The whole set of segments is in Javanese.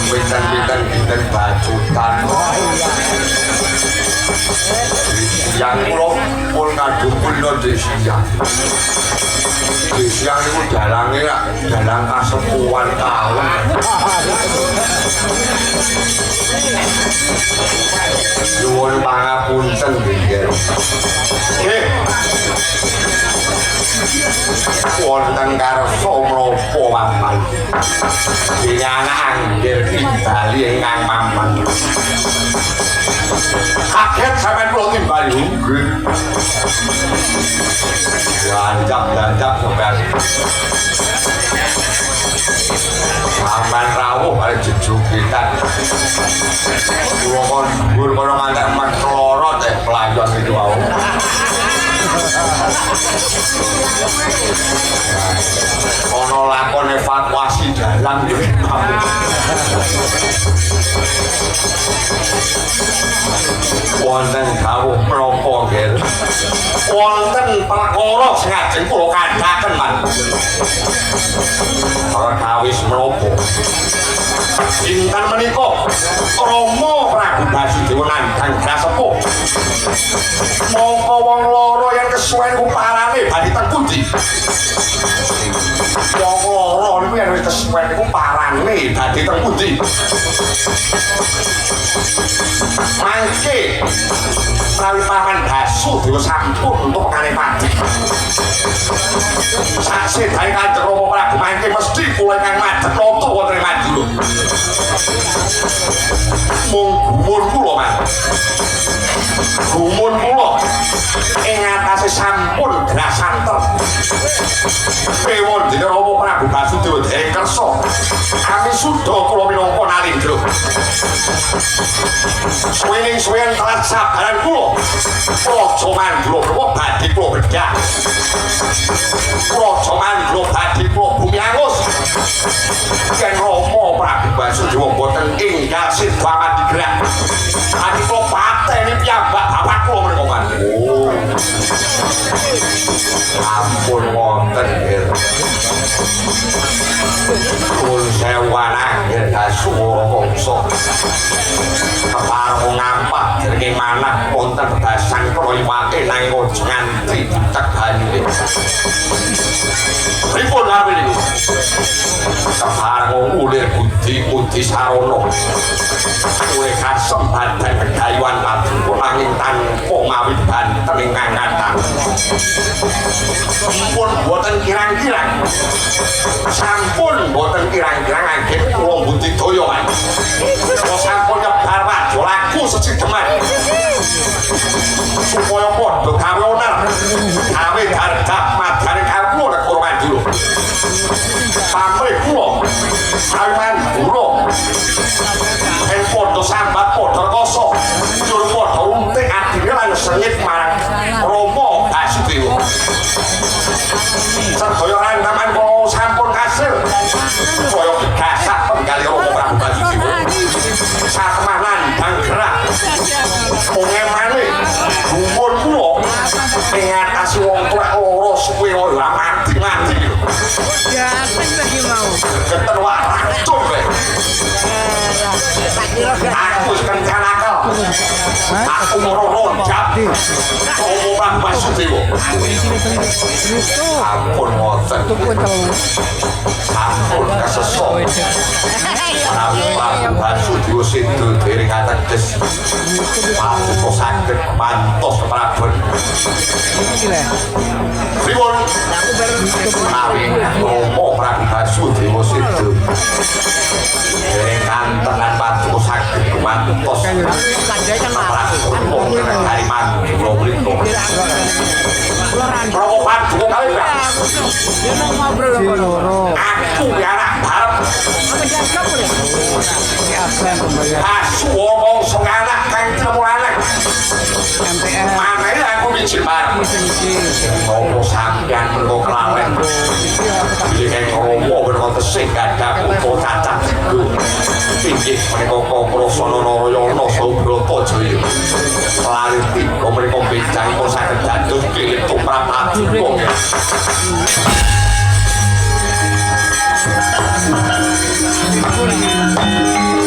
Pinten-pinten dinten bajutan. Yang kula pun kadung kulino desiang. Desiang niku dalange dalang kasepuhan taun. Nuwun pangapunten nggih. Nggih. Wonten karsa menapa wapan. Dinyanak anggir timbali ingkang maman. Kaget sampeyan kula timbali nggih. Lanjak sampeyan. Sampeyan rawuh kali jejukitan. Kula kon dhuwur kono ngantek meklorot pelayan itu wau. Ono lakon evakuasi dalang yo. Wonten dawuh menapa nggih? Wonten perkara sing ajeng kula kandhaken man. Perkawis menapa? Dinten menika Rama Prabu Basudewa nandhang Grasepuh. Mongko wong loro yang kesuwen ku parane badhe teng pundi? Wong loro niku yen wis kesuwen ku parane badhe teng pundi? Mangke prawi paman Basudewa sampun untuk kane pati. Saksi dari Kanjeng Rama Prabu mangke mesti kula ingkang madhep nata wonten Mandura. Mung gumun kula man. Gumun kula ing atase sampun grasanter. Kewon dina Rama Prabu Basudewa dereng kersa. Kami suda kula minangka nalindra. Suwening-suwening telat sabaran kula. Praja Mandura kula badhe kula bedah. Praja Mandura badhe kula bumi angus. Yen Rama Prabu Basudewa boten enggal sida amandigrah. Ati kula pateni piyambak bapak kula menika kan. Oh. Ampun wonten nggih. Kul sewana nggih kasuwara mangsa. Kepareng ngampah dereng manah wonten bebasan kroiwake nanging ojo nganti tegani. Pripun arep niku? Kepareng ulir budi sarana. Kowe kasempatan kedayuan matur nanging tanpa ngawit banten ingkang kathah. Pun boten kirang-kirang. Sampun boten kirang-kirang anggen kula budidaya kan. Kula sampun nyebar wajo laku sesideman. Supaya padha gawe onar. Gawe dardah madane kawula nek kula Mandura. Pamrih kula gawe Mandura. En padha sambat padha rekoso. Njur padha untik adine lan sengit marang Rama Basudewa. Sedaya rantaman kula sampun kasil. Kaya gasak penggali Rama Prabu Basudewa. Sakmanan dan gerak. Pengemane gumun kula ing atas wong tuwek loro suwe ora mati-mati. Ya, lagi mau. Keten racun kowe. Aku kencang akal. Aku moro jap. Omong Basudewa. Ampun wonten. Ampun kasesok. Prabu Basudewa sido dereng ateges. Aku saged mantos Prabu. Pripun? Menawi Rama Prabu Basudewa sido dereng kanten lan patuh saged mantos. Prabu dari Mandura mriku. Rama Basudewa kali Pak. Dia mau ngobrol sama Aku ya anak barep. Asu wong sing anak kang temu anak. Maneh aku mijil bareng. Apa sampeyan mengko kelawen. Iki Rama ben tesih gadah kok cacat iku. Inggih menika Prasana Narayana Sabrata Jaya. Lanti kok menika bejang kok saged dados kilih tumrap aduh. Thank you.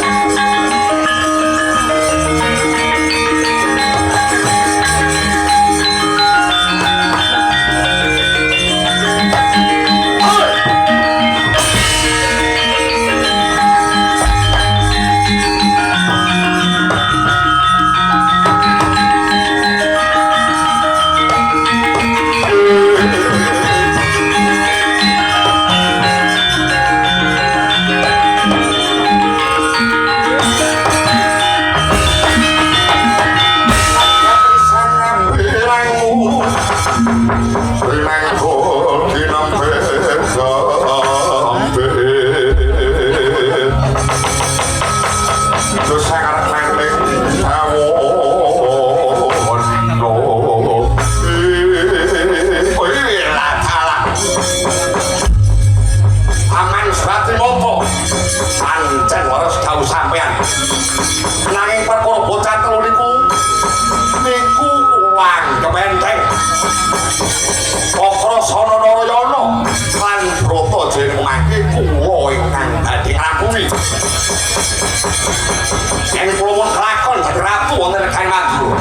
yang pulauan kelakon ratu wonten Kalimantan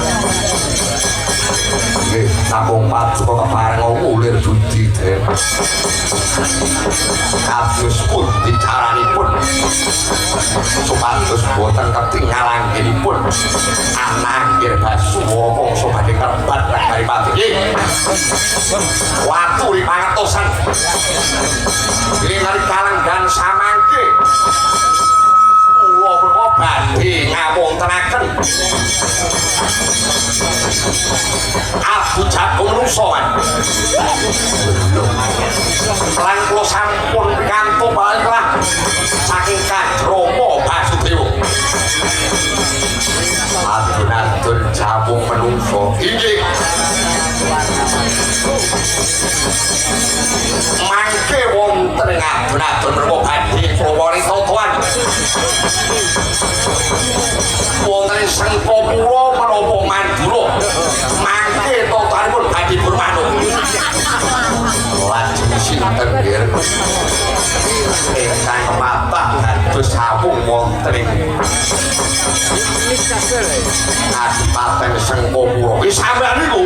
nggih sampun patuh kepareng ulir budi den kados pun dicaranipun supados boten ketinggalan anggenipun anangkir basuwa mongso badhe kerbat Kalimantan nggih watu di pangatosan ini nari kalenggan samangke kula badhe ngawontenaken Abu Jago menungso lan kula sampun pikantuk balilah saking Kadrama Basudewa adun-adun Jago menungso inggih mangke wonten ing adun-adun menapa badhe prawanita tuan wonten ing Sengkapura menapa Mandura mangke totanipun badhe bermanuk lajeng sinten nggih ingkang patah dados sawung wonten ing Kadipaten Sengkapura wis sampeyan niku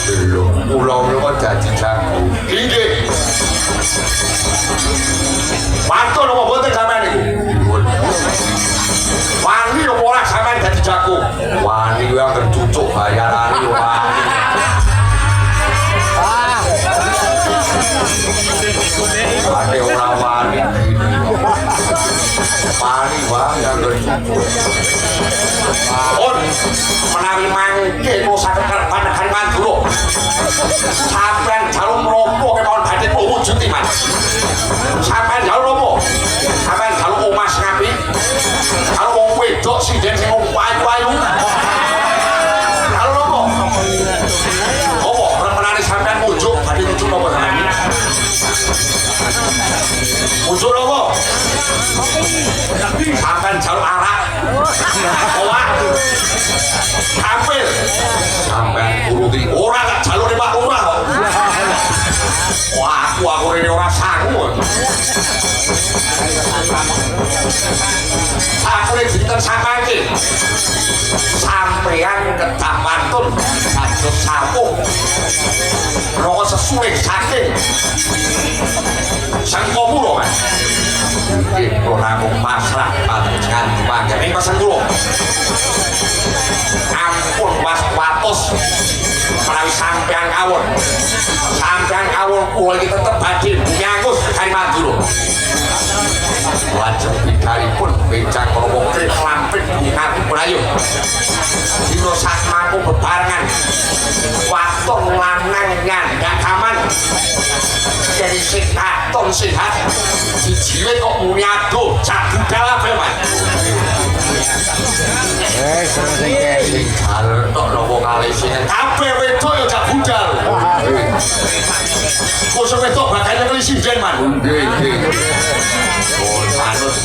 lho kula menika dadi jago inggih Wantu napa boten sampeyan niku wani napa ora sampeyan dadi jago wani kuwi anggere cucuk bayarane yo wani ane ora wani wani wae anggere cucuk menawi mangke kula saged karepan Mandura sampeyan jalur mropo kemawon badhe kula wujuti Mas sampeyan jalur apa sampeyan jalur omah sing apik jalur wong wedok sinden sing payu-payu jalur apa apa remenane sampeyan mujuk badhe mujuk apa sampeyan mujuk apa sampeyan jalur arak owak kapil sampeyan turuti ora gak jalur Pak Lurah kok wah aku rene ora sangu aku dinten samangke sampeyan kedah pantun dados sampung roko sesuling saking Sengkapura nggih ora mung pasrah panjenengan panggen pesen kula ampun watos menawi sampeyan kawon kula iki tetep badhe nyangus Kalimantan lajeng bidaripun bencang menawa krit lampit ngati prayo dina sakmangku bebarengan waton lanang nyandak kaman jadi sing katon sehat dijiwe kok muni adoh cak budal apa Mas sing kal tok nopo kali sing kabeh wedok ya cak budal kok wedok bakal nyekeli sinden man nggih manut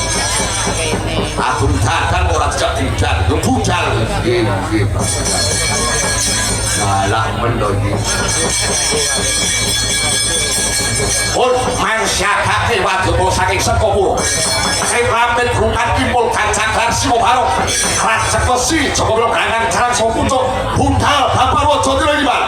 abung dadan ora dijak budal yo budal nggih nggih salah mendogi mansyakake wadya saking Sengkapura sing rampit bukan kimpul kancakan Simo Barok rajek besi Joko Belo Grangan Jalan Sopucuk budal Bapak Wajodira iki Pak